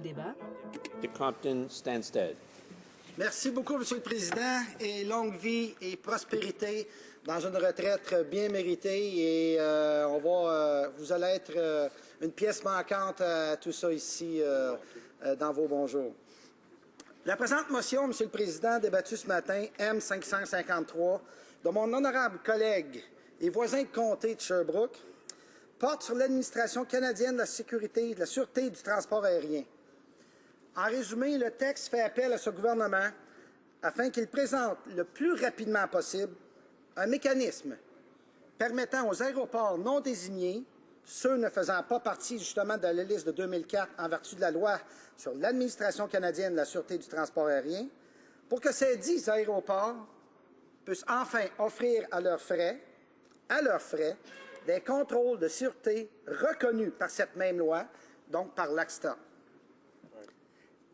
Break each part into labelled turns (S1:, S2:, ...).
S1: débat.
S2: De Compton-Stanstead.
S3: Merci beaucoup, Monsieur le Président, et longue vie et prospérité dans une retraite bien méritée. Et vous allez être une pièce manquante à tout ça ici dans vos bons jours. La présente motion, Monsieur le Président, débattue ce matin, M-533, de mon honorable collègue et voisin de comté de Sherbrooke, porte sur l'administration canadienne de la sécurité et de la sûreté du transport aérien. En résumé, le texte fait appel à ce gouvernement afin qu'il présente le plus rapidement possible un mécanisme permettant aux aéroports non désignés, ceux ne faisant pas partie justement de la liste de 2004 en vertu de la loi sur l'administration canadienne de la sûreté du transport aérien, pour que ces 10 aéroports puissent enfin offrir à leurs frais, des contrôles de sûreté reconnus par cette même loi, donc par l'ACSTA.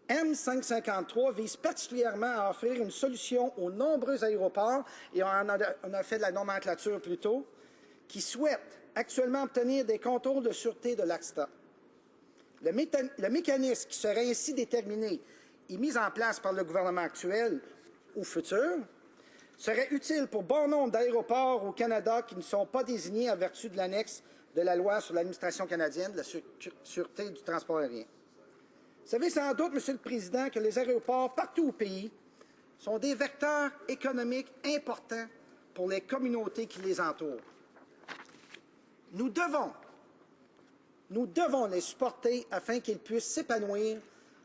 S3: M-533 vise particulièrement à offrir une solution aux nombreux aéroports, et on a fait de la nomenclature plus tôt, qui souhaitent actuellement obtenir des contrôles de sûreté de l'ACSTA. Le mécanisme qui serait ainsi déterminé et mis en place par le gouvernement actuel ou futur serait utile pour bon nombre d'aéroports au Canada qui ne sont pas désignés en vertu de l'annexe de la loi sur l'administration canadienne de la sûreté du transport aérien. Vous savez sans doute, Monsieur le Président, que les aéroports partout au pays sont des vecteurs économiques importants pour les communautés qui les entourent. Nous devons les supporter afin qu'ils puissent s'épanouir,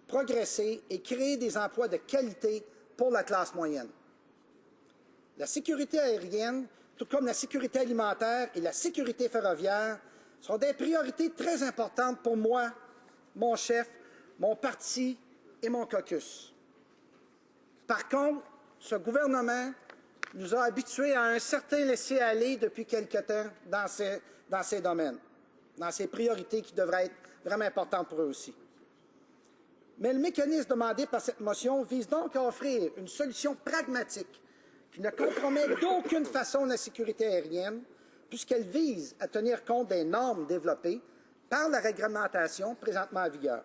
S3: progresser et créer des emplois de qualité pour la classe moyenne. La sécurité aérienne, tout comme la sécurité alimentaire et la sécurité ferroviaire, sont des priorités très importantes pour moi, mon chef, mon parti et mon caucus. Par contre, ce gouvernement nous a habitués à un certain laisser-aller depuis quelque temps dans ces domaines, dans ces priorités qui devraient être vraiment importantes pour eux aussi. Mais le mécanisme demandé par cette motion vise donc à offrir une solution pragmatique qui ne compromet d'aucune façon la sécurité aérienne, puisqu'elle vise à tenir compte des normes développées par la réglementation présentement en vigueur.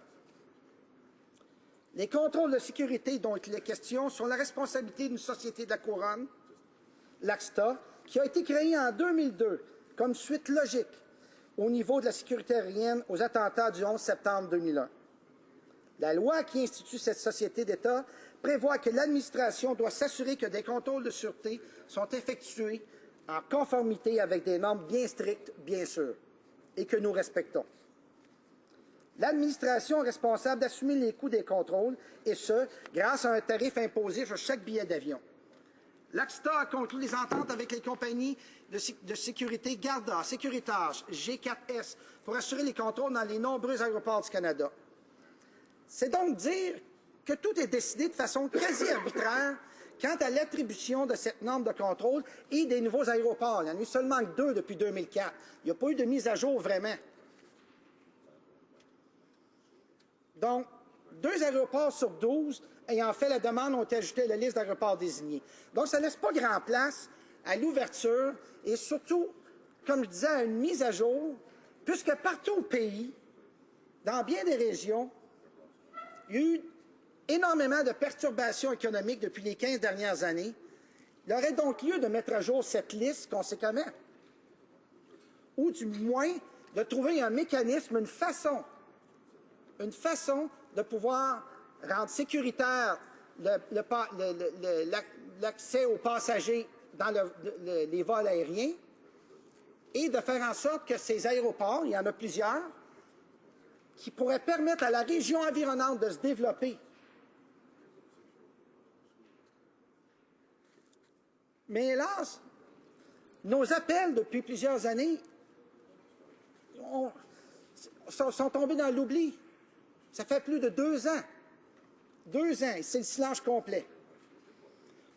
S3: Les contrôles de sécurité dont il est question sont la responsabilité d'une société de la Couronne, l'ACSTA, qui a été créée en 2002 comme suite logique au niveau de la sécurité aérienne aux attentats du 11 septembre 2001. La loi qui institue cette société d'État prévoit que l'administration doit s'assurer que des contrôles de sûreté sont effectués en conformité avec des normes bien strictes, bien sûr, et que nous respectons. L'administration est responsable d'assumer les coûts des contrôles, et ce, grâce à un tarif imposé sur chaque billet d'avion. L'ACSTA a conclu des ententes avec les compagnies de sécurité Garda, Securitage, G4S, pour assurer les contrôles dans les nombreux aéroports du Canada. C'est donc dire que tout est décidé de façon quasi arbitraire quant à l'attribution de cette norme de contrôle et des nouveaux aéroports. Il y en a eu seulement 2 depuis 2004. Il n'y a pas eu de mise à jour vraiment. Donc, 2 aéroports sur 12 ayant fait la demande ont été ajoutés à la liste d'aéroports désignés. Donc, ça ne laisse pas grand place à l'ouverture et surtout, comme je disais, à une mise à jour, puisque partout au pays, dans bien des régions, il y a eu énormément de perturbations économiques depuis les 15 dernières années. Il y aurait donc lieu de mettre à jour cette liste conséquemment, ou du moins de trouver un mécanisme, une façon de pouvoir rendre sécuritaire l'accès aux passagers dans les vols aériens et de faire en sorte que ces aéroports, il y en a plusieurs, qui pourraient permettre à la région environnante de se développer. Mais hélas, nos appels depuis plusieurs années sont tombés dans l'oubli. Ça fait plus de 2 ans. 2 ans, et c'est le silence complet.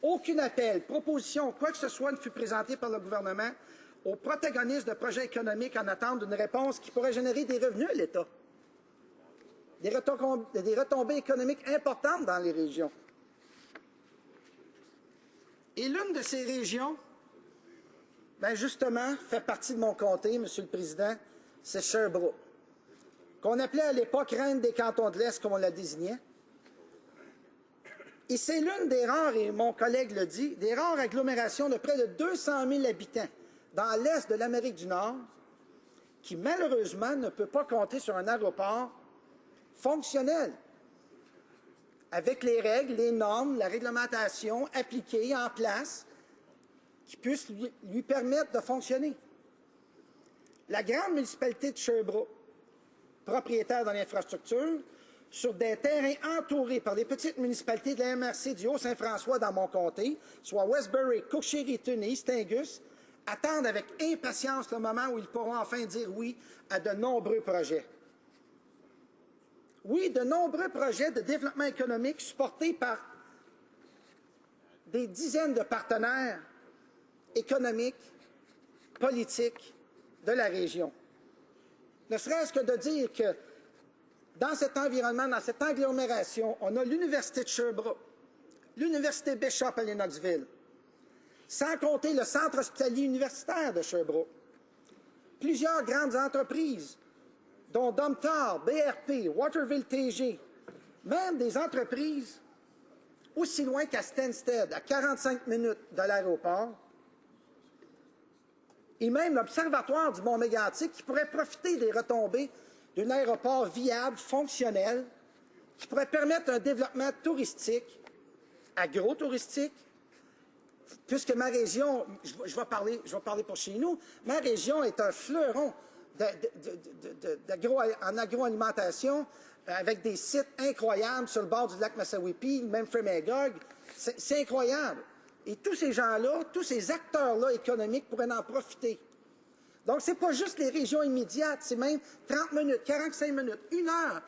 S3: Aucun appel, proposition, quoi que ce soit ne fut présenté par le gouvernement aux protagonistes de projets économiques en attente d'une réponse qui pourrait générer des revenus à l'État. Des retombées économiques importantes dans les régions. Et l'une de ces régions, bien justement, fait partie de mon comté, Monsieur le Président, c'est Sherbrooke. qu'on appelait à l'époque reine des cantons de l'Est, comme on la désignait. Et c'est l'une des rares, et mon collègue le dit, des rares agglomérations de près de 200 000 habitants dans l'Est de l'Amérique du Nord qui, malheureusement, ne peut pas compter sur un aéroport fonctionnel, avec les règles, les normes, la réglementation appliquée en place qui puissent lui permettre de fonctionner. La grande municipalité de Sherbrooke, propriétaire de l'infrastructure, sur des terrains entourés par des petites municipalités de la MRC du Haut-Saint-François dans mon comté, soit Westbury, Cook-Sherrington et East Angus, attendent avec impatience le moment où ils pourront enfin dire oui à de nombreux projets. Oui, de nombreux projets de développement économique supportés par des dizaines de partenaires économiques, politiques de la région. Ne serait-ce que de dire que dans cet environnement, dans cette agglomération, on a l'Université de Sherbrooke, l'Université Bishop à Lennoxville, sans compter le Centre hospitalier universitaire de Sherbrooke, plusieurs grandes entreprises, dont Domtar, BRP, Waterville TG, même des entreprises aussi loin qu'à Stansted, à 45 minutes de l'aéroport, et même l'Observatoire du Mont-Mégantic qui pourrait profiter des retombées d'un aéroport viable, fonctionnel, qui pourrait permettre un développement touristique, agro-touristique, puisque ma région, je vais parler pour chez nous, ma région est un fleuron en agroalimentation, avec des sites incroyables sur le bord du lac Massawippi, même Magog. C'est incroyable. Et tous ces gens-là, tous ces acteurs-là économiques pourraient en profiter. Donc, ce n'est pas juste les régions immédiates, c'est même 30 minutes, 45 minutes, 1 heure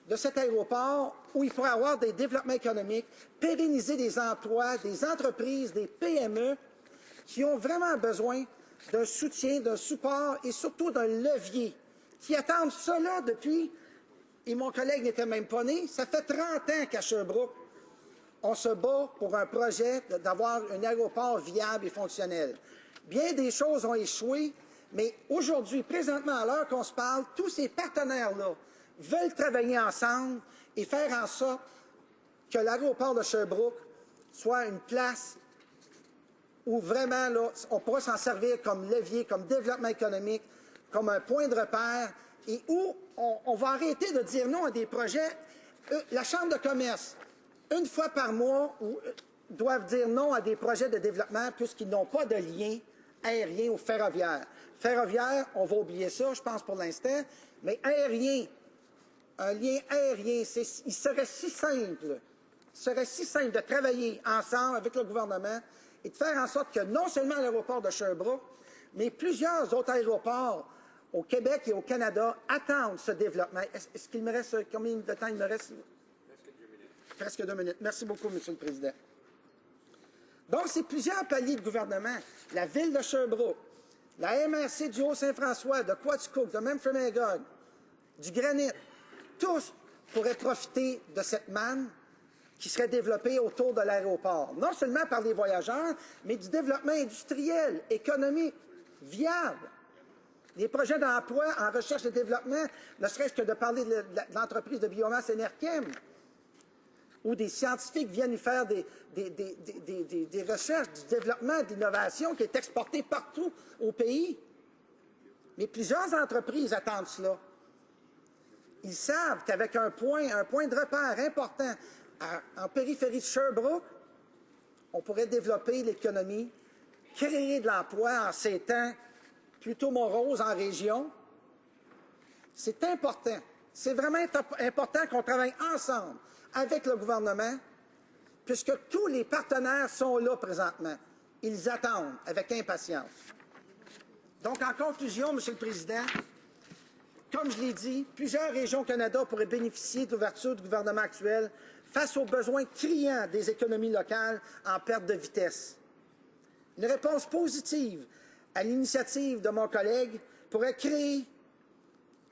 S3: de cet aéroport où il pourrait y avoir des développements économiques, pérenniser des emplois, des entreprises, des PME qui ont vraiment besoin d'un soutien, d'un support et surtout d'un levier, qui attendent cela depuis, et mon collègue n'était même pas né, ça fait 30 ans qu'à Sherbrooke, on se bat pour un projet d'avoir un aéroport viable et fonctionnel. Bien des choses ont échoué, mais aujourd'hui, présentement, à l'heure qu'on se parle, tous ces partenaires-là veulent travailler ensemble et faire en sorte que l'aéroport de Sherbrooke soit une place où vraiment, là, on pourra s'en servir comme levier, comme développement économique, comme un point de repère, et où on va arrêter de dire non à des projets. La Chambre de commerce, une fois par mois, doivent dire non à des projets de développement puisqu'ils n'ont pas de lien aérien ou ferroviaire. Ferroviaire, on va oublier ça, je pense, pour l'instant, mais aérien, un lien aérien, il serait si simple de travailler ensemble avec le gouvernement et de faire en sorte que non seulement l'aéroport de Sherbrooke, mais plusieurs autres aéroports au Québec et au Canada attendent ce développement. Est-ce qu'il me reste, combien de temps il me reste? Presque 2 minutes. Merci beaucoup, Monsieur le Président. Donc, c'est plusieurs paliers de gouvernement. La Ville de Sherbrooke, la MRC du Haut-Saint-François, de Quaticook, de Magog, du Granit, tous pourraient profiter de cette manne qui serait développée autour de l'aéroport. Non seulement par les voyageurs, mais du développement industriel, économique, viable. Les projets d'emploi en recherche et développement, ne serait-ce que de parler de l'entreprise de biomasse Enerchem, où des scientifiques viennent y faire des recherches, du développement, de l'innovation qui est exporté partout au pays. Mais plusieurs entreprises attendent cela. Ils savent qu'avec un point de repère important en périphérie de Sherbrooke, on pourrait développer l'économie, créer de l'emploi en ces temps plutôt moroses en région. C'est important. C'est vraiment important qu'on travaille ensemble avec le gouvernement, puisque tous les partenaires sont là présentement. Ils attendent avec impatience. Donc, en conclusion, Monsieur le Président, comme je l'ai dit, plusieurs régions au Canada pourraient bénéficier de l'ouverture du gouvernement actuel face aux besoins criants des économies locales en perte de vitesse. Une réponse positive à l'initiative de mon collègue pourrait créer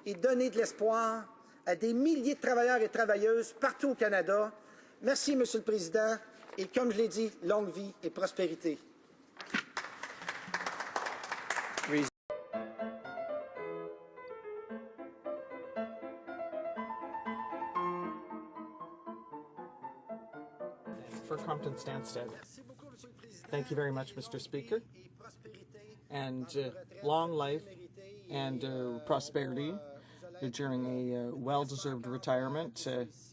S3: et donner de l'espoir à des milliers de travailleurs et travailleuses partout au Canada. Merci, Monsieur le Président, et comme je l'ai dit, longue vie et prospérité.
S1: Compton-Stansted. Thank you very much, Mr. Speaker. And long life and prosperity during a well-deserved retirement.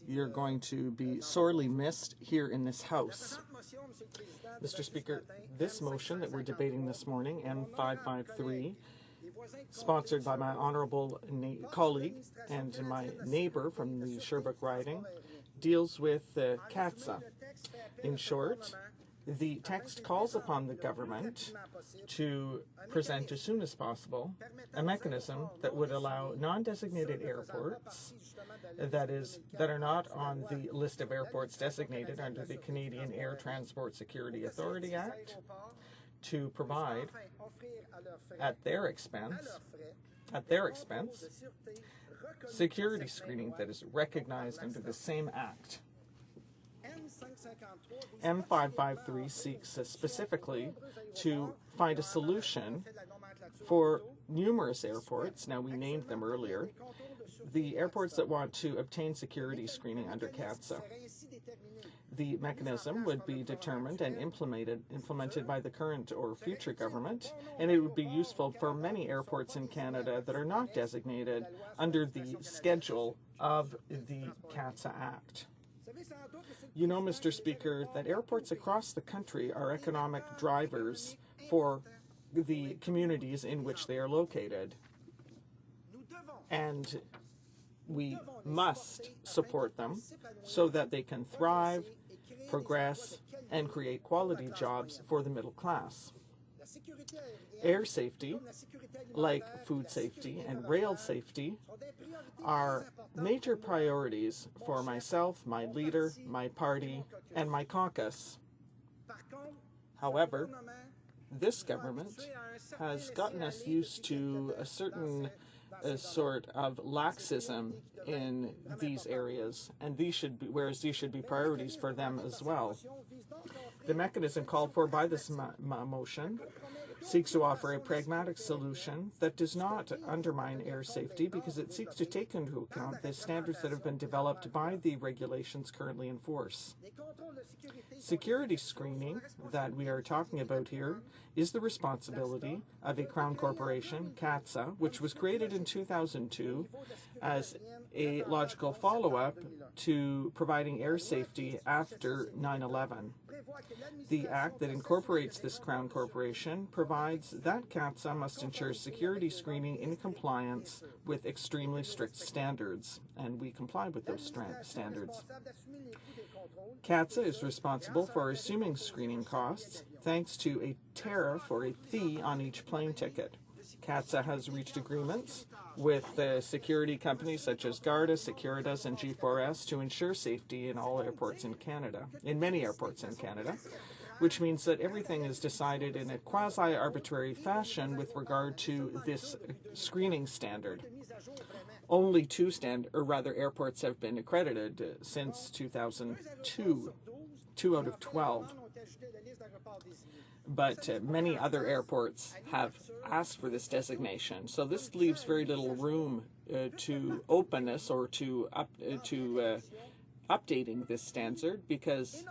S1: You're going to be sorely missed here in this House. Mr. Speaker, this motion that we're debating this morning, M-553, sponsored by my honourable colleague and my neighbour from the Sherbrooke riding, deals with CATSA. In short, the text calls upon the government to present as soon as possible a mechanism that would allow non-designated airports, that are not on the list of airports designated under the Canadian Air Transport Security Authority Act, to provide at their expense, security screening that is recognized under the same act. M-553 seeks specifically to find a solution for numerous airports. Now, we named them earlier. The airports that want to obtain security screening under CATSA. The mechanism would be determined and implemented by the current or future government, and it would be useful for many airports in Canada that are not designated under the schedule of the CATSA Act. You know, Mr. Speaker, that airports across the country are economic drivers for the communities in which they are located. And we must support them so that they can thrive, progress, and create quality jobs for the middle class. Air safety, like food safety and rail safety, are major priorities for myself, my leader, my party, and my caucus. However, this government has gotten us used to a certain sort of laxism in these areas, and whereas these should be priorities for them as well. The mechanism called for by this motion seeks to offer a pragmatic solution that does not undermine air safety, because it seeks to take into account the standards that have been developed by the regulations currently in force. Security screening that we are talking about here is the responsibility of a Crown corporation, CATSA, which was created in 2002 as a logical follow-up to providing air safety after 9/11. The act that incorporates this Crown corporation provides that CATSA must ensure security screening in compliance with extremely strict standards, and we comply with those standards. CATSA is responsible for assuming screening costs thanks to a tariff or a fee on each plane ticket. CATSA has reached agreements with security companies such as Garda, Securitas, and G4S to ensure safety in all airports in Canada, in many airports in Canada, which means that everything is decided in a quasi-arbitrary fashion with regard to this screening standard. Only airports have been accredited since 2002, 2 out of 12. But many other airports have asked for this designation. So this leaves very little room to openness or to updating this standard, because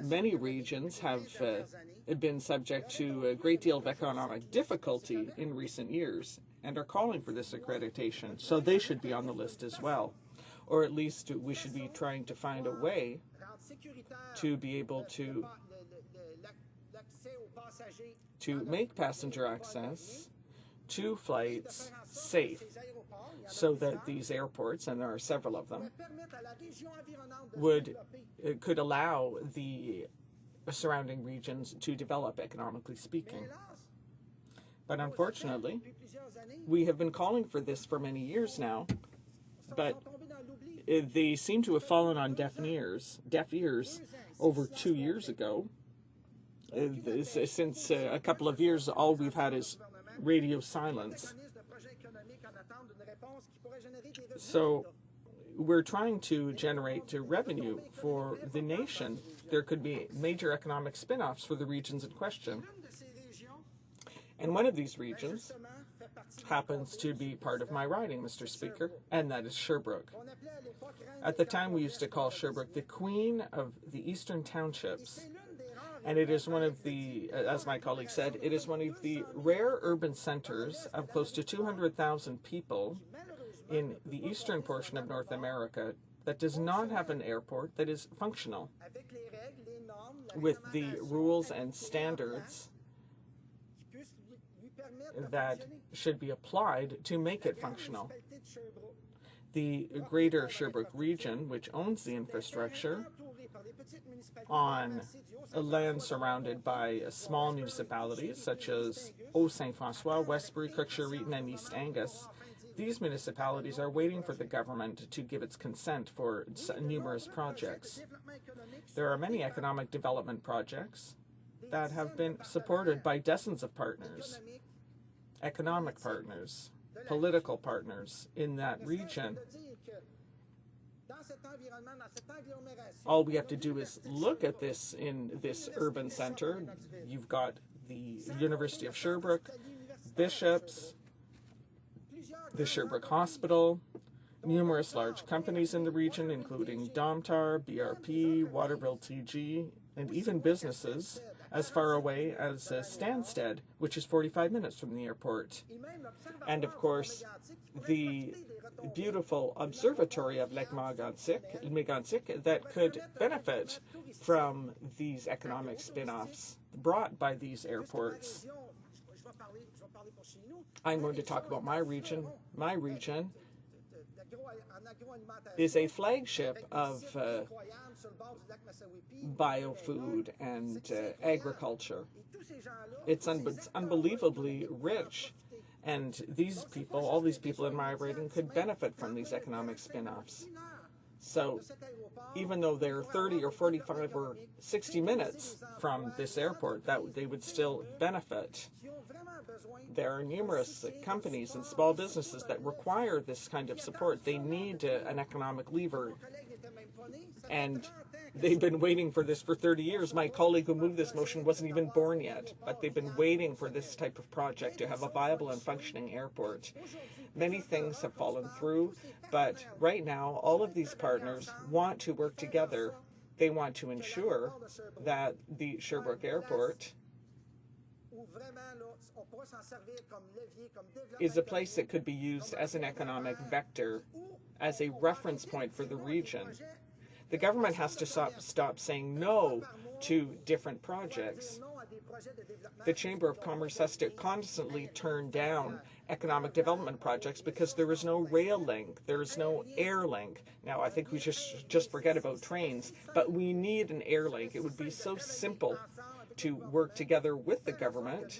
S1: many regions have been subject to a great deal of economic difficulty in recent years and are calling for this accreditation. So they should be on the list as well. Or at least we should be trying to find a way to be able to make passenger access to flights safe, so that these airports, and there are several of them, could allow the surrounding regions to develop, economically speaking. But unfortunately, we have been calling for this for many years now, but they seem to have fallen on deaf ears over 2 years ago. Since a couple of years, all we've had is radio silence. So we're trying to generate revenue for the nation. There could be major economic spin-offs for the regions in question. And one of these regions happens to be part of my riding, Mr. Speaker, and that is Sherbrooke. At the time, we used to call Sherbrooke the Queen of the Eastern Townships, and it is one of the, as my colleague said, it is one of the rare urban centers of close to 200,000 people in the eastern portion of North America that does not have an airport that is functional, with the rules and standards that should be applied to make it functional. The greater Sherbrooke region, which owns the infrastructure on land surrounded by small municipalities such as Haut-Saint-François, Westbury, Cook-Sherriton, and East Angus, these municipalities are waiting for the government to give its consent for numerous projects. There are many economic development projects that have been supported by dozens of partners, economic partners, political partners in that region. All we have to do is look at this in this urban center. You've got the University of Sherbrooke, Bishops, the Sherbrooke Hospital, numerous large companies in the region, including Domtar, BRP, Waterville TG, and even businesses as far away as Stansted, which is 45 minutes from the airport. And of course, the beautiful observatory of Lake Mégantic that could benefit from these economic spin-offs brought by these airports. I'm going to talk about my region. My region is a flagship of biofood and agriculture. It's unbelievably rich, and these people, all these people in my riding, could benefit from these economic spin-offs. So even though they're 30 or 45 or 60 minutes from this airport, that they would still benefit. There are numerous companies and small businesses that require this kind of support. They need an economic lever, and they've been waiting for this for 30 years. My colleague who moved this motion wasn't even born yet, but they've been waiting for this type of project to have a viable and functioning airport. Many things have fallen through, but right now all of these partners want to work together. They want to ensure that the Sherbrooke Airport is a place that could be used as an economic vector, as a reference point for the region. The government has to stop saying no to different projects. The Chamber of Commerce has to constantly turn down economic development projects because there is no rail link, there is no air link. Now, I think we just forget about trains, but we need an air link. It would be so simple to work together with the government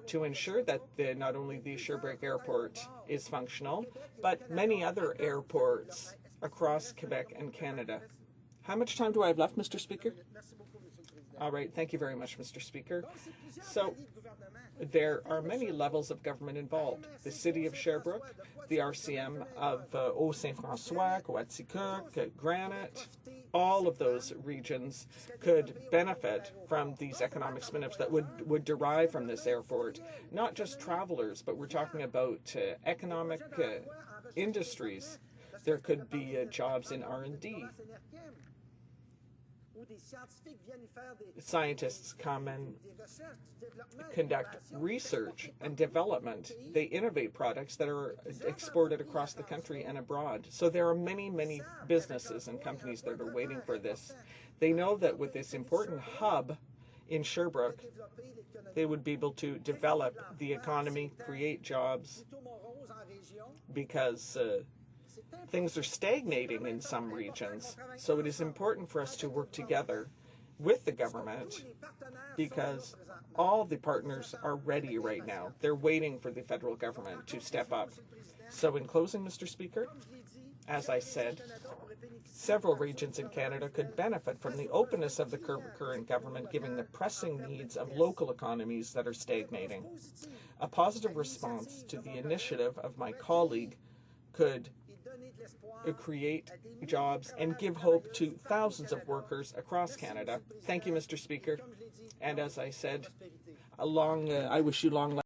S1: to ensure that not only the Sherbrooke Airport is functional, but many other airports across Quebec and Canada. How much time do I have left, Mr. Speaker? All right, thank you very much, Mr. Speaker. So there are many levels of government involved. The City of Sherbrooke, the RCM of Haut-Saint-François, Coaticook, Granite, all of those regions could benefit from these economic spin-offs that would derive from this airport. Not just travelers, but we're talking about economic industries. There could be jobs in R&D. Scientists come and conduct research and development. They innovate products that are exported across the country and abroad. So there are many, many businesses and companies that are waiting for this. They know that with this important hub in Sherbrooke, they would be able to develop the economy, create jobs, because things are stagnating in some regions. So it is important for us to work together with the government because all the partners are ready right now. They're waiting for the federal government to step up. So in closing, Mr. Speaker, as I said, several regions in Canada could benefit from the openness of the current government, giving the pressing needs of local economies that are stagnating. A positive response to the initiative of my colleague could create jobs and give hope to thousands of workers across Canada. Thank you, Mr. Speaker. And as I said, I wish you long life.